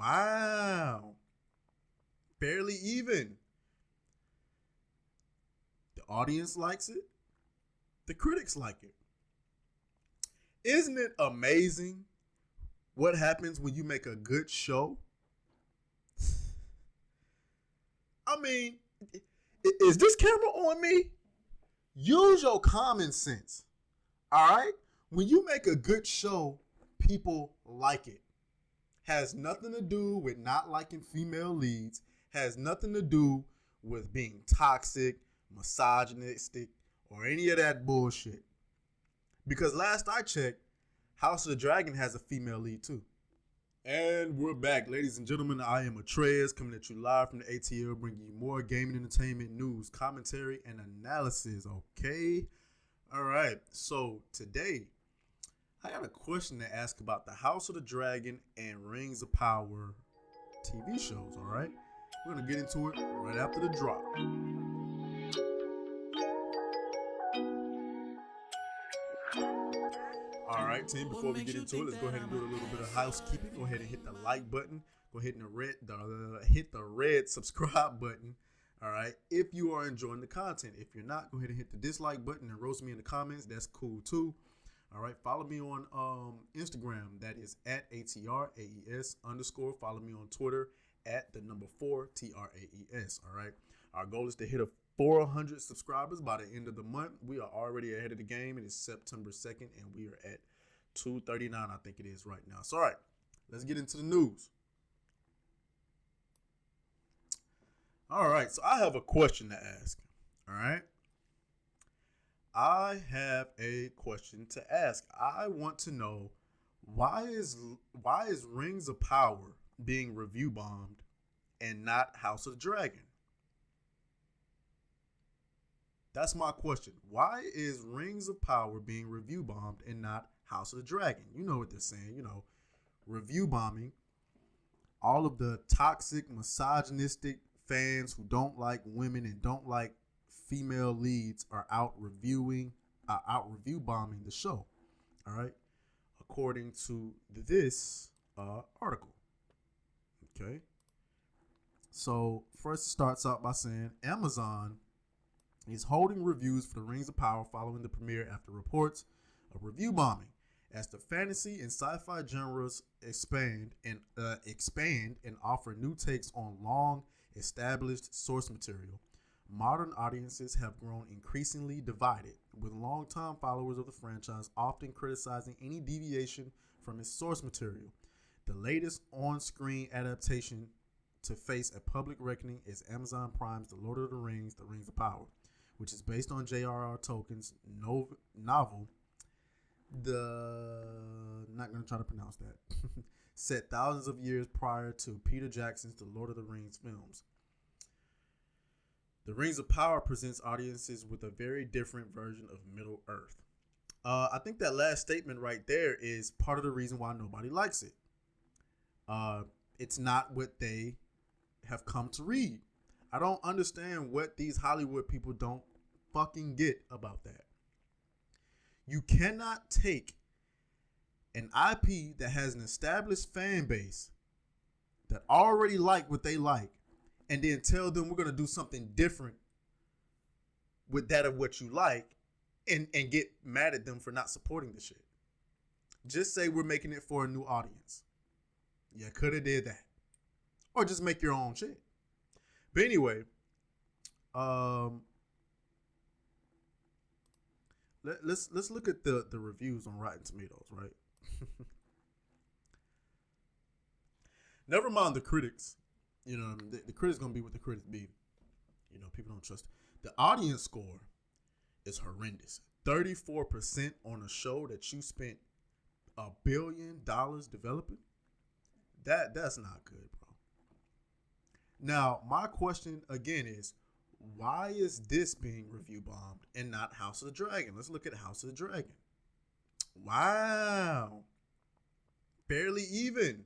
Wow. Barely even. The audience likes it. The critics like it. Isn't it amazing what happens when you make a good show? I mean, is this camera on me? Use your common sense. All right? When you make a good show, people like it. Has nothing to do with not liking female leads. Has nothing to do with being toxic, misogynistic, or any of that bullshit. Because last I checked, House of the Dragon has a female lead too. And we're back, ladies and gentlemen. I am Atreus, coming at you live from the ATL, bringing you more gaming entertainment news, commentary, and analysis. Okay? All right. So today, I got a question to ask about the House of the Dragon and Rings of Power TV shows. All right? We're going to get into it right after the drop. All right, team, before we get into it, let's go ahead and do a little bit of housekeeping. Go ahead and hit the like button. Go ahead and hit the red subscribe button. All right, if you are enjoying the content. If you're not, go ahead and hit the dislike button and roast me in the comments. That's cool too. All right, follow me on Instagram. That is at ATRAES_. Follow me on Twitter at the number 4 TRAES. All right, our goal is to hit a 400 subscribers by the end of the month. We are already ahead of the game. It is September 2nd, and we are at 239, I think it is right now. So, all right, let's get into the news. All right, so I have a question to ask. All right. I have a question to ask. I want to know why is Rings of Power being review bombed and not House of the Dragon? That's my question. Why is Rings of Power being review bombed and not House of the Dragon? You know what they're saying, review bombing. All of the toxic, misogynistic fans who don't like women and don't like female leads are out review bombing the show. All right. According to this article. Okay. So first it starts out by saying Amazon is holding reviews for the Rings of Power following the premiere after reports of review bombing. As the fantasy and sci-fi genres expand and offer new takes on long-established source material, modern audiences have grown increasingly divided, with longtime followers of the franchise often criticizing any deviation from its source material. The latest on-screen adaptation to face a public reckoning is Amazon Prime's The Lord of the Rings, The Rings of Power, which is based on J.R.R. Tolkien's novel, not going to try to pronounce that, set thousands of years prior to Peter Jackson's The Lord of the Rings films. The Rings of Power presents audiences with a very different version of Middle Earth. I think that last statement right there is part of the reason why nobody likes it. It's not what they have come to read. I don't understand what these Hollywood people don't fucking get about that. You cannot take an IP that has an established fan base that already like what they like and then tell them we're going to do something different with that of what you like and get mad at them for not supporting the shit. Just say we're making it for a new audience. You could have did that. Or just make your own shit. But anyway, let's look at the reviews on Rotten Tomatoes, right? Never mind the critics. The critics gonna be what the critics be. People don't trust it. The audience score is horrendous. 34% on a show that you spent $1 billion developing. That's not good, bro. Now, my question again is, why is this being review bombed and not House of the Dragon? Let's look at House of the Dragon. Wow. Barely even.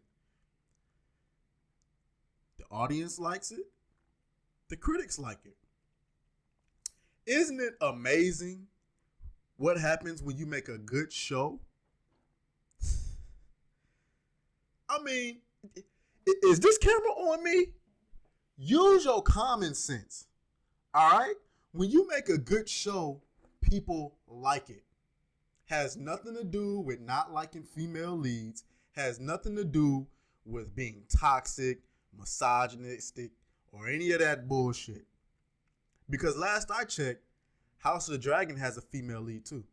The audience likes it. The critics like it. Isn't it amazing what happens when you make a good show? I mean, Is this camera on me? Use your common sense. All right? When you make a good show, people like it. Has nothing to do with not liking female leads. Has nothing to do with being toxic, misogynistic, or any of that bullshit. Because last I checked, House of the Dragon has a female lead too.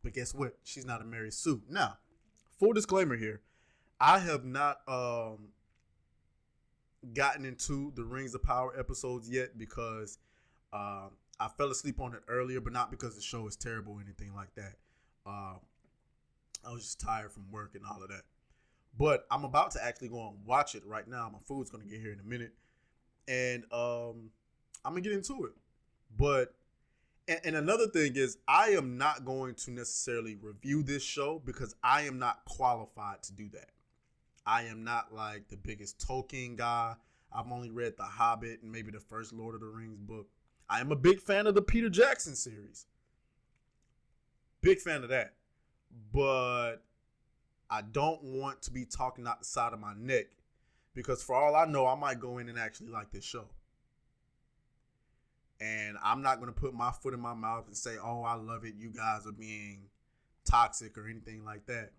But guess what? She's not a Mary Sue. Now, full disclaimer here. I have not gotten into the Rings of Power episodes yet because I fell asleep on it earlier, but not because the show is terrible or anything like that. I was just tired from work and all of that. But I'm about to actually go and watch it right now. My food's going to get here in a minute. And I'm going to get into it. But, and another thing is, I am not going to necessarily review this show because I am not qualified to do that. I am not like the biggest Tolkien guy. I've only read The Hobbit and maybe the first Lord of the Rings book. I am a big fan of the Peter Jackson series. Big fan of that. But I don't want to be talking out the side of my neck because for all I know, I might go in and actually like this show. And I'm not going to put my foot in my mouth and say, oh, I love it. You guys are being toxic or anything like that.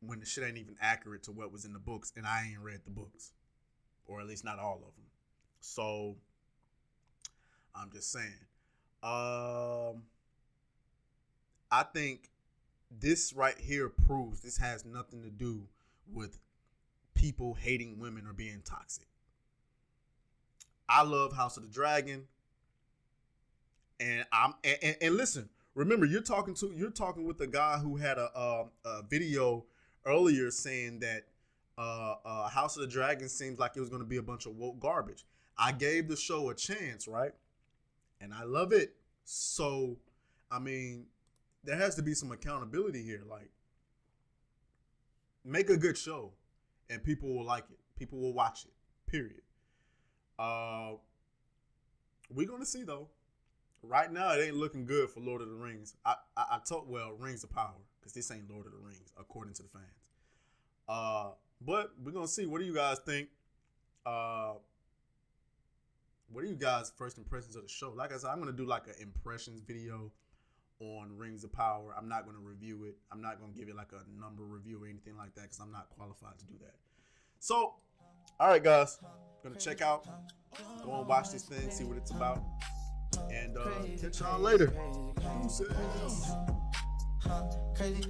When the shit ain't even accurate to what was in the books, and I ain't read the books, or at least not all of them. So I'm just saying. I think this right here proves this has nothing to do with people hating women or being toxic. I love House of the Dragon, and and listen. Remember, you're talking with a guy who had a video earlier saying that House of the Dragon seems like it was going to be a bunch of woke garbage. I gave the show a chance, right? And I love it. So, I mean, there has to be some accountability here. Like, make a good show and people will like it. People will watch it, period. We're going to see, though. Right now, it ain't looking good for Lord of the Rings. I told, Rings of Power, because this ain't Lord of the Rings, according to the fans. But we're going to see. What do you guys think? What are you guys' first impressions of the show? Like I said, I'm going to do like an impressions video on Rings of Power. I'm not going to review it. I'm not going to give it like a number review or anything like that because I'm not qualified to do that. So, all right, guys. Going to check out. Go and watch this thing, see what it's about. And catch y'all later. Crazy,